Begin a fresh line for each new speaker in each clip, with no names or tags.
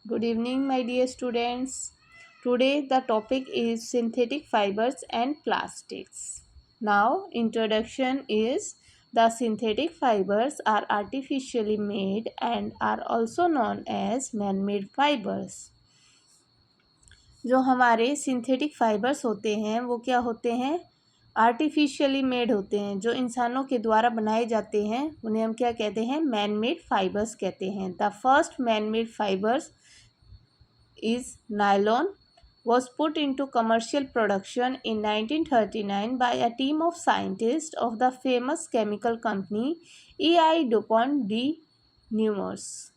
Good evening, my dear students. Today, the topic is synthetic fibers and plastics. Now, introduction is the synthetic fibers are artificially made and are also known as man-made fibers. जो हमारे synthetic fibres होते हैं वो क्या होते हैं? Artificially made होते हैं, जो इंसानों के द्वारा बनाए जाते हैं उन्हें हम क्या कहते हैं? मैन मेड फाइबर्स कहते हैं. The first man made fibres is nylon was put into commercial production in 1939 by a team of scientists of the famous chemical company E.I. DuPont de Nemours.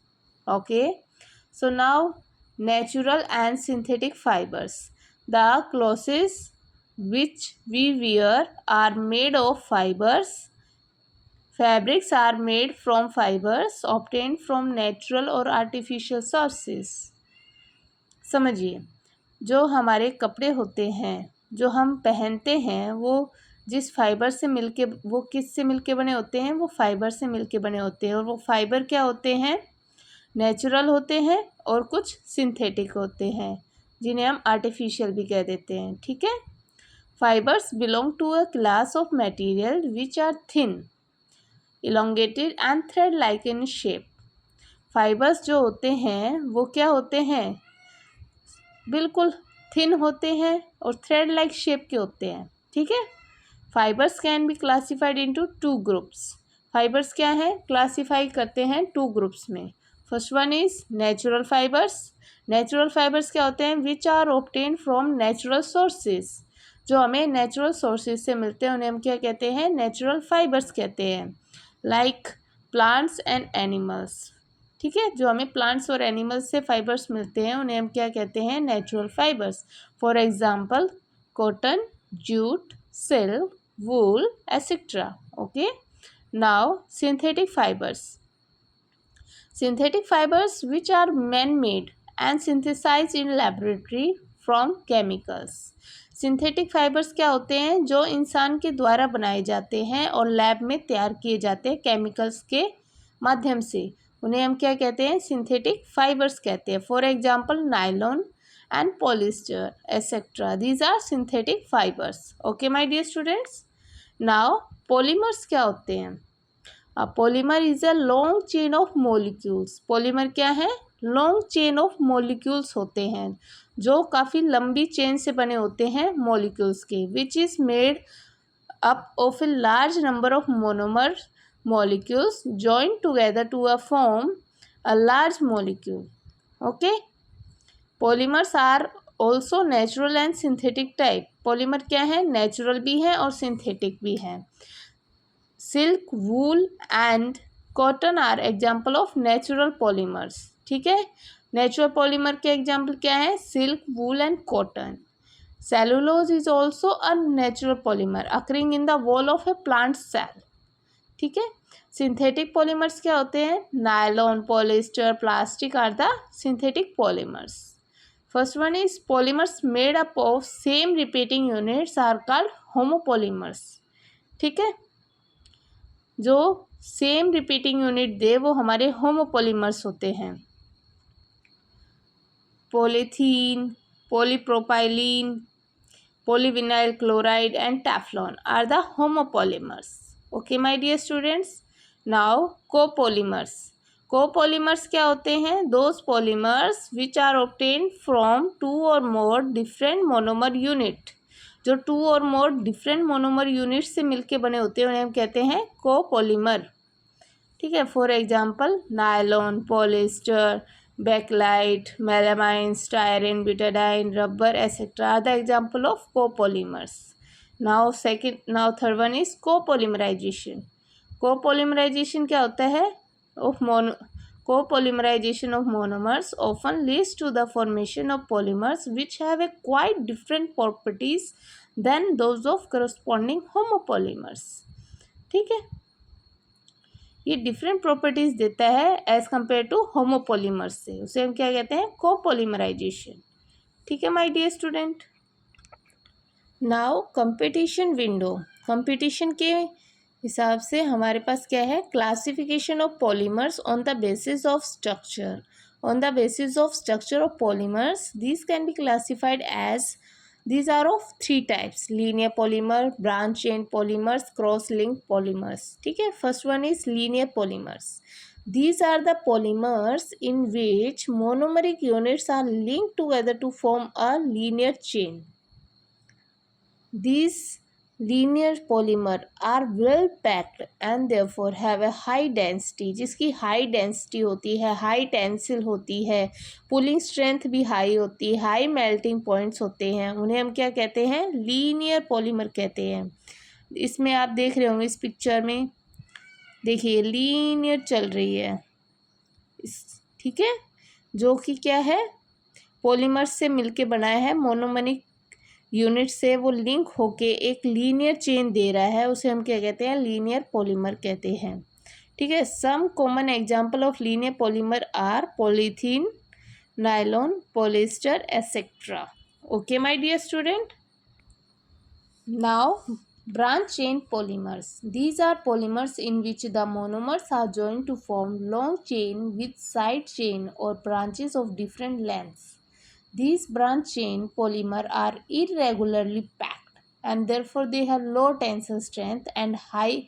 Okay, so now natural and synthetic fibers. The clothes which we wear are made of fibers. Fabrics are made from fibers obtained from natural or artificial sources. समझिए, जो हमारे कपड़े होते हैं जो हम पहनते हैं वो जिस फाइबर से मिलके वो किस से मिलके बने होते हैं? वो फाइबर से मिलके बने होते हैं. और वो फाइबर क्या होते हैं? नेचुरल होते हैं और कुछ सिंथेटिक होते हैं जिन्हें हम आर्टिफिशियल भी कह देते हैं. ठीक है. Fibres belong to a class of material which are thin, elongated and thread like in shape. Fibres जो होते हैं वो क्या होते हैं? बिल्कुल थिन होते हैं और थ्रेड लाइक शेप के होते हैं. ठीक है. Fibres can be classified into two groups. Fibres क्या है? क्लासीफाई करते हैं टू ग्रुप्स में. First one is natural fibres. Natural fibres क्या होते हैं? Which are obtain from natural sources. जो हमें नेचुरल सोर्सेज से मिलते हैं उन्हें हम क्या कहते हैं? नेचुरल फाइबर्स कहते हैं. Like plants and animals. ठीक है. जो हमें प्लांट्स और एनिमल्स से फाइबर्स मिलते हैं उन्हें हम क्या कहते हैं? Natural fibres. For example cotton, jute, silk, wool etcetera. Okay. Now synthetic fibres. Synthetic fibres which are man made and synthesize in laboratory from chemicals. Synthetic fibres क्या होते हैं? जो इंसान के द्वारा बनाए जाते हैं और लैब में तैयार किए जाते हैं केमिकल्स के माध्यम से. उन्हें हम क्या कहते हैं? सिंथेटिक फाइबर्स कहते हैं. For example nylon and polyester etcetera. These are synthetic fibres. Okay my dear students. Now polymers क्या होते हैं? Polymer is a long chain of molecules. Polymer क्या है? लॉन्ग चेन ऑफ मॉलिक्यूल्स होते हैं जो काफ़ी लंबी चेन से बने होते हैं मॉलिक्यूल्स के. Which is made up of a large number of monomer molecules joined together to form a large molecule. Okay. Polymers are also natural and synthetic type. Polymer क्या है? Natural भी है और synthetic भी है. Silk, wool and cotton are example of natural polymers. ठीक है. Natural polymer के example क्या है? Silk, wool and cotton. Cellulose is also a natural polymer occurring in the wall of a plant cell. ठीक है. Synthetic polymers क्या होते हैं? Nylon, polyester, plastic are the synthetic polymers. First one is polymers made up of same repeating units are called homopolymers. ठीक है. जो same repeating unit दे वो हमारे होमोपॉलीमर्स होते हैं. Polythene, polypropylene, polyvinyl chloride and Teflon are the homopolymers. Okay my dear students. Now copolymers. Copolymers क्या होते हैं? Those polymers which are obtain from two और मोर डिफरेंट मोनोमर यूनिट. जो two और मोर डिफरेंट मोनोमर यूनिट से मिलके बने होते हैं उन्हें हम कहते हैं कोपॉलीमर. ठीक है. For example nylon, polyester, bakelite, melamine, styrene, butadiene, rubber etcetera are the example of copolymers. Now third one is copolymerization. Copolymerization क्या होता है? Copolymerization of monomers often leads to the formation of polymers which have a quite different properties than those of corresponding homopolymers. ठीक है. ये different properties देता है as compare to homopolymers से. उसे हम क्या कहते हैं? कोपॉलीमराइजेशन. ठीक है my dear student. Now competition window. Competition के हिसाब से हमारे पास क्या है? Classification of polymers on the basis of structure. On the basis of structure of polymers, these can be classified as, these are of three types: linear polymer, branch chain polymers, cross-linked polymers. ठीक है, first one is linear polymers. These are the polymers in which monomeric units are linked together to form a linear chain. These linear polymer are well packed and therefore have a high density, जिसकी high density होती है, high tensile होती है, pulling strength भी high होती है, high melting points होते हैं, उन्हें हम क्या कहते हैं? लीनियर पॉलीमर कहते हैं। इसमें आप देख रहे होंगे इस पिक्चर में, देखिए लीनियर चल रही है ठीक है, जो कि क्या है? पॉलीमर्स से मिलके बनाया है, मोनोमरिक यूनिट से वो लिंक होके एक लीनियर चेन दे रहा है, उसे हम क्या कहते हैं? लीनियर पॉलीमर कहते हैं। ठीक है, some common example of linear polymer are polythene, nylon, polyester etcetera. Okay my dear student, now branch chain polymers. These are polymers in which the monomers are joined to form long chain with side chain or branches of different lengths. These branch chain polymer are irregularly packed and therefore they have low tensile strength and high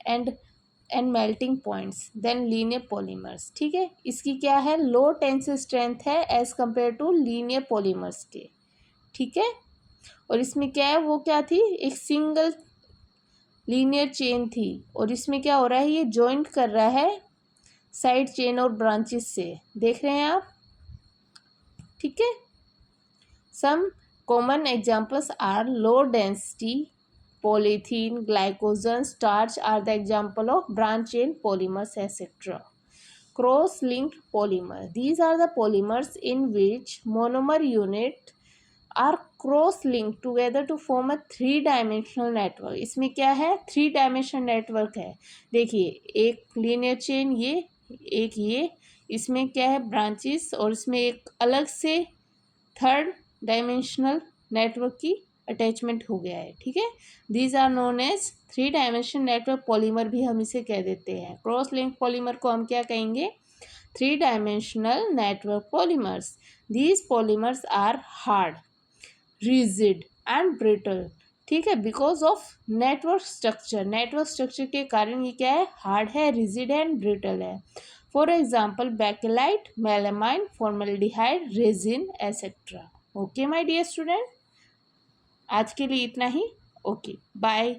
and melting points than linear polymers. ठीक है, इसकी क्या है? Low tensile strength है as compare to linear polymers के। ठीक है, और इसमें क्या है? वो क्या थी? एक सिंगल लीनियर चेन थी, और इसमें क्या हो रहा है? ये जॉइंट कर रहा है साइड चेन और ब्रांचेस से। देख रहे हैं आप? ठीक है, some common examples are low density polythene, glycogen, starch are the example of branch chain polymers, etc. Cross-linked polymer. These are the polymers in which monomer unit are cross-linked together to form a three-dimensional network. इसमें क्या है? 3-dimensional network है। देखिए, एक linear chain, ये एक, ये इसमें क्या है? branches, और इसमें एक अलग से थर्ड डायमेंशनल नेटवर्क की अटैचमेंट हो गया है। ठीक है, these are known as 3-dimensional network polymer भी हम इसे कह देते हैं। क्रॉस लिंक पॉलीमर को हम क्या कहेंगे? 3-dimensional network polymers. These polymers are hard, rigid and brittle. ठीक है, because of network structure. Network structure के कारण ये क्या है? हार्ड है, रिजिड है एंड ब्रिटल है। For example Bakelite, melamine, formaldehyde, resin etcetera. Okay my dear student, आज के लिए इतना ही। Okay, bye.